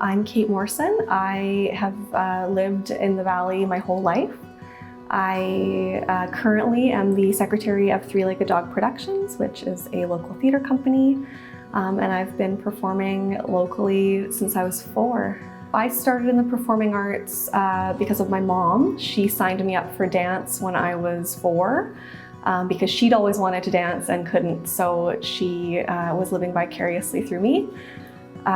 I'm Kate Morrison. I have lived in the Valley my whole life. I currently am the secretary of Three-Legged Dog Productions, which is a local theatre company, and I've been performing locally since I was 4. I started in the performing arts because of my mom. She signed me up for dance when I was 4 because she'd always wanted to dance and couldn't, so she was living vicariously through me.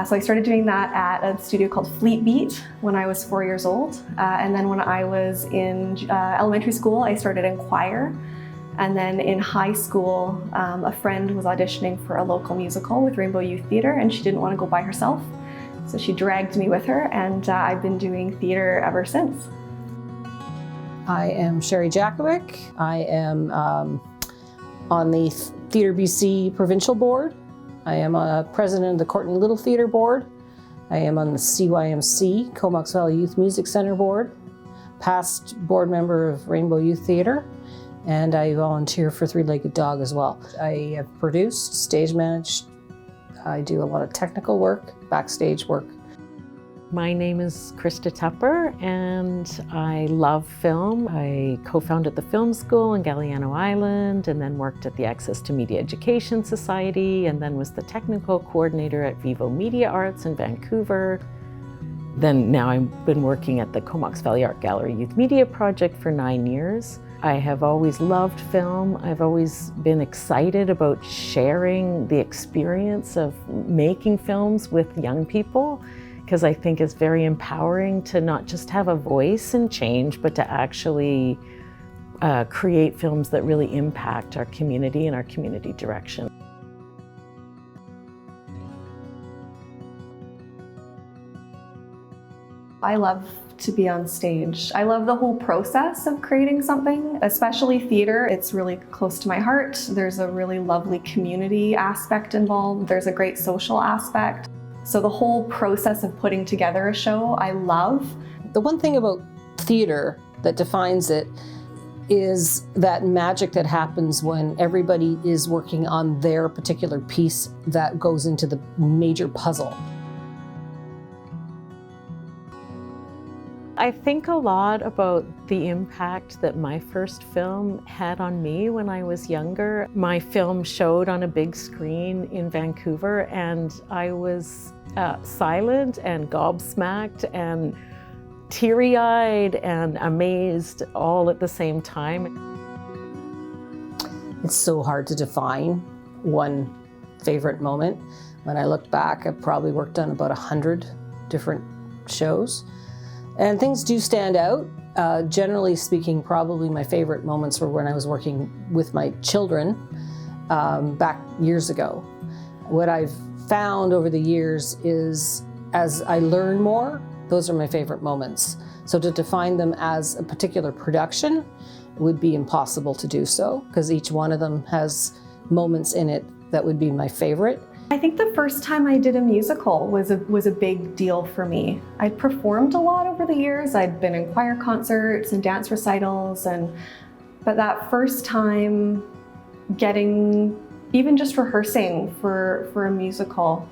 So I started doing that at a studio called Fleet Beat when I was 4 years old. And then when I was in elementary school, I started in choir. And then in high school, a friend was auditioning for a local musical with Rainbow Youth Theatre, and she didn't want to go by herself. So she dragged me with her, and I've been doing theatre ever since. I am Sherry Jakovic. I am on the Theatre BC Provincial Board. I am a president of the Courtney Little Theatre Board. I am on the CYMC, Comox Valley Youth Music Centre Board, past board member of Rainbow Youth Theatre, and I volunteer for Three-Legged Dog as well. I have produced, stage managed. I do a lot of technical work, backstage work. My name is Krista Tupper, and I love film. I co-founded the film school in Galliano Island, and then worked at the Access to Media Education Society, and then was the technical coordinator at Vivo Media Arts in Vancouver. Then now I've been working at the Comox Valley Art Gallery Youth Media Project for 9 years. I have always loved film. I've always been excited about sharing the experience of making films with young people, because I think it's very empowering to not just have a voice in change, but to actually create films that really impact our community and our community direction. I love to be on stage. I love the whole process of creating something, especially theatre. It's really close to my heart. There's a really lovely community aspect involved. There's a great social aspect. So the whole process of putting together a show, I love. The one thing about theatre that defines it is that magic that happens when everybody is working on their particular piece that goes into the major puzzle. I think a lot about the impact that my first film had on me when I was younger. My film showed on a big screen in Vancouver, and I was silent and gobsmacked and teary-eyed and amazed all at the same time. It's so hard to define one favorite moment. When I look back, I've probably worked on about 100 different shows. And things do stand out. Generally speaking, probably my favorite moments were when I was working with my children back years ago. What I've found over the years is, as I learn more, those are my favorite moments. So to define them as a particular production would be impossible to do so, because each one of them has moments in it that would be my favorite. I think the first time I did a musical was a big deal for me. I'd performed a lot over the years. I'd been in choir concerts and dance recitals, but that first time even just rehearsing for a musical,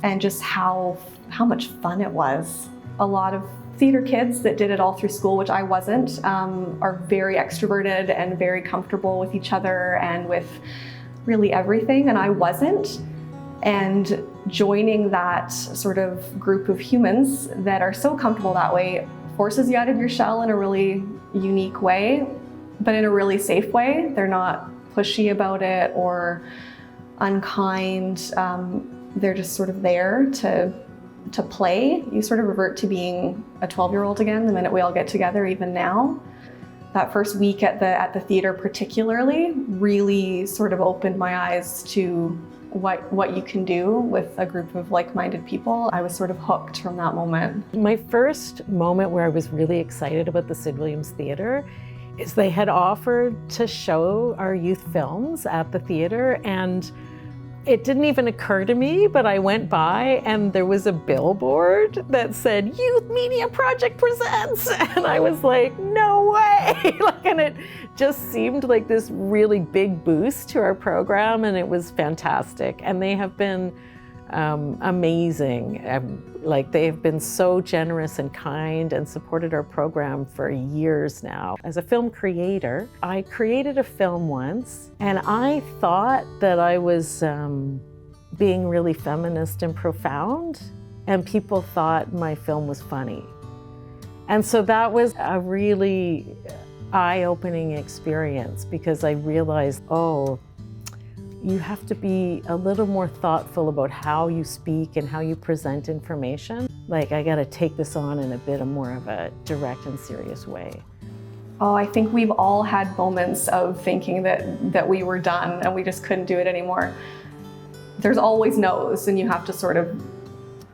and just how much fun it was. A lot of theatre kids that did it all through school, which I wasn't, are very extroverted and very comfortable with each other and with really everything, and I wasn't. And joining that sort of group of humans that are so comfortable that way forces you out of your shell in a really unique way, but in a really safe way. They're not pushy about it or unkind. They're just sort of there to play. You sort of revert to being a 12-year-old again the minute we all get together, even now. That first week at the theatre particularly really sort of opened my eyes to what you can do with a group of like-minded people. I was sort of hooked from that moment. My first moment where I was really excited about the Sid Williams Theatre is they had offered to show our youth films at the theatre, and it didn't even occur to me, but I went by and there was a billboard that said Youth Media Project Presents, and I was like, no way. And it just seemed like this really big boost to our program, and it was fantastic. And they have been amazing. Like, they have been so generous and kind and supported our program for years now. As a film creator, I created a film once, and I thought that I was being really feminist and profound, and people thought my film was funny. And so that was a really eye-opening experience, because I realized, oh, you have to be a little more thoughtful about how you speak and how you present information. Like, I gotta take this on in a bit more of a direct and serious way. Oh, I think we've all had moments of thinking that we were done and we just couldn't do it anymore. There's always no's, and you have to sort of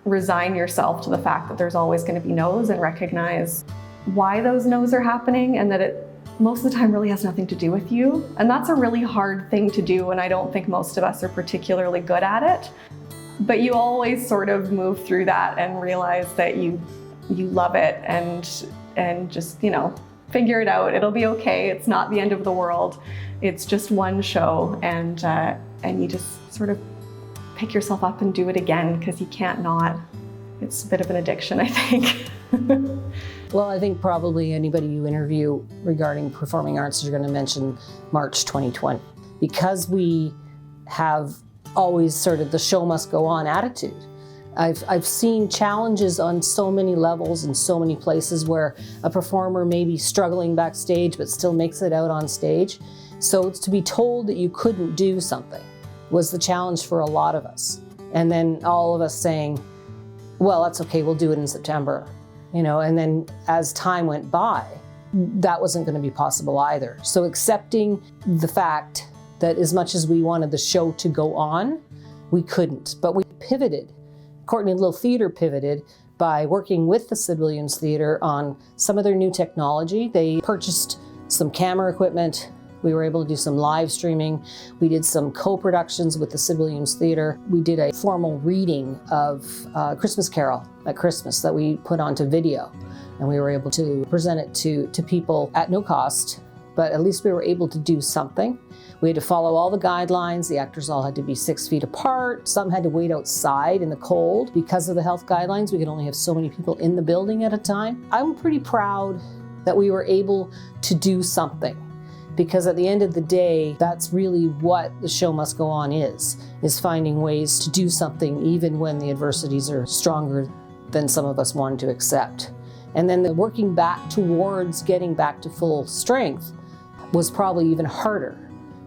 resign yourself to the fact that there's always going to be no's, and recognize why those no's are happening, and that it most of the time really has nothing to do with you. And that's a really hard thing to do, and I don't think most of us are particularly good at it. But you always sort of move through that and realize that you love it, and just, you know, figure it out. It'll be okay. It's not the end of the world. It's just one show, and you just sort of pick yourself up and do it again, because you can't not. It's a bit of an addiction, I think. Well, I think probably anybody you interview regarding performing arts is going to mention March 2020, because we have always sort of the show must go on attitude. I've seen challenges on so many levels in so many places where a performer may be struggling backstage but still makes it out on stage. So to be told that you couldn't do something was the challenge for a lot of us. And then all of us saying, well, that's okay, we'll do it in September. You know, and then as time went by, that wasn't going to be possible either. So accepting the fact that as much as we wanted the show to go on, we couldn't. But we pivoted. Courtney Little Theatre pivoted by working with the Sid Williams Theatre on some of their new technology. They purchased some camera equipment. We were able to do some live streaming. We did some co-productions with the Sid Williams Theatre. We did a formal reading of Christmas Carol at Christmas that we put onto video. And we were able to present it to people at no cost, but at least we were able to do something. We had to follow all the guidelines. The actors all had to be 6 feet apart. Some had to wait outside in the cold. Because of the health guidelines, we could only have so many people in the building at a time. I'm pretty proud that we were able to do something. Because at the end of the day, that's really what the show must go on is finding ways to do something even when the adversities are stronger than some of us wanted to accept. And then the working back towards getting back to full strength was probably even harder.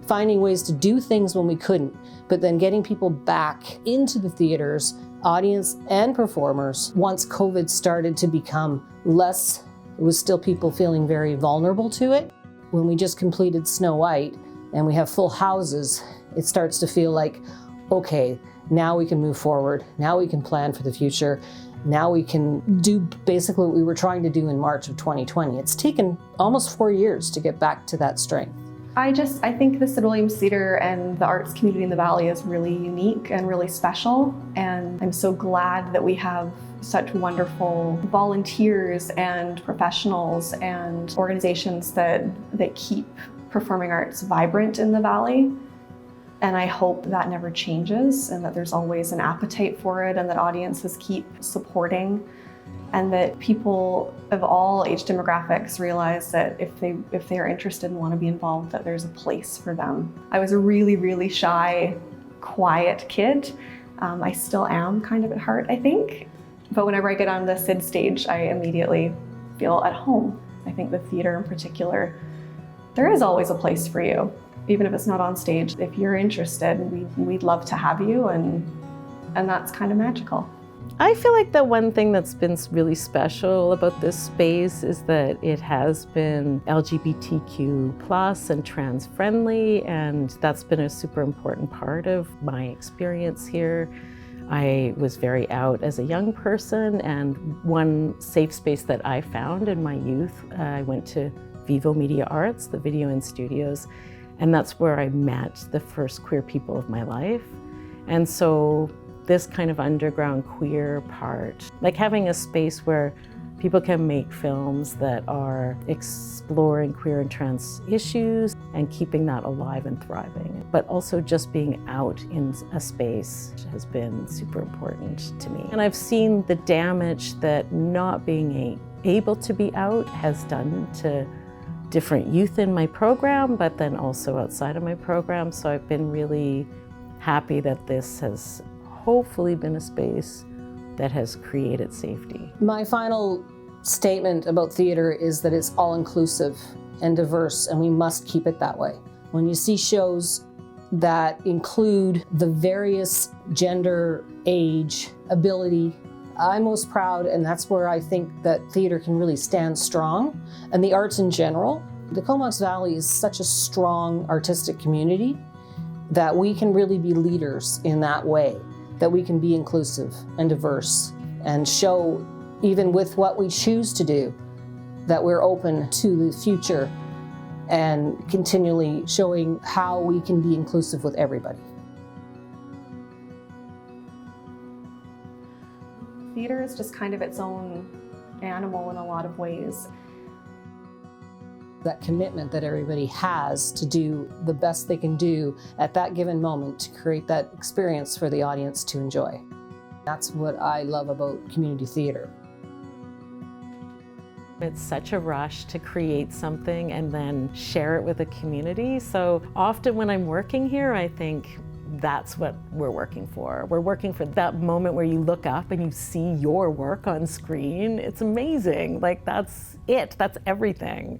Finding ways to do things when we couldn't, but then getting people back into the theaters, audience and performers, once COVID started to become less, it was still people feeling very vulnerable to it. When we just completed Snow White and we have full houses, it starts to feel like, okay, now we can move forward. Now we can plan for the future. Now we can do basically what we were trying to do in March of 2020. It's taken almost 4 years to get back to that strength. I think the Sid Williams Theatre and the arts community in the Valley is really unique and really special. And I'm so glad that we have such wonderful volunteers and professionals and organizations that keep performing arts vibrant in the Valley. And I hope that never changes, and that there's always an appetite for it, and that audiences keep supporting, and that people of all age demographics realize that if they are interested and want to be involved, that there's a place for them. I was a really, really shy, quiet kid. I still am kind of at heart, I think. But whenever I get on the Sid stage, I immediately feel at home. I think the theater in particular, there is always a place for you. Even if it's not on stage, if you're interested, we'd love to have you, and that's kind of magical. I feel like the one thing that's been really special about this space is that it has been LGBTQ+ and trans friendly, and that's been a super important part of my experience here. I was very out as a young person, and one safe space that I found in my youth, I went to Vivo Media Arts, the video and studios, and that's where I met the first queer people of my life. And so this kind of underground queer part, like having a space where People can make films that are exploring queer and trans issues and keeping that alive and thriving. But also just being out in a space has been super important to me. And I've seen the damage that not being able to be out has done to different youth in my program, but then also outside of my program. So I've been really happy that this has hopefully been a space that has created safety. My final statement about theater is that it's all-inclusive and diverse, and we must keep it that way. When you see shows that include the various gender, age, ability, I'm most proud, and that's where I think that theater can really stand strong, and the arts in general. The Comox Valley is such a strong artistic community that we can really be leaders in that way, that we can be inclusive and diverse and show, even with what we choose to do, that we're open to the future and continually showing how we can be inclusive with everybody. Theater is just kind of its own animal in a lot of ways. That commitment that everybody has to do the best they can do at that given moment to create that experience for the audience to enjoy. That's what I love about community theater. It's such a rush to create something and then share it with a community. So often when I'm working here, I think that's what we're working for. We're working for that moment where you look up and you see your work on screen. It's amazing. Like, that's it. That's everything.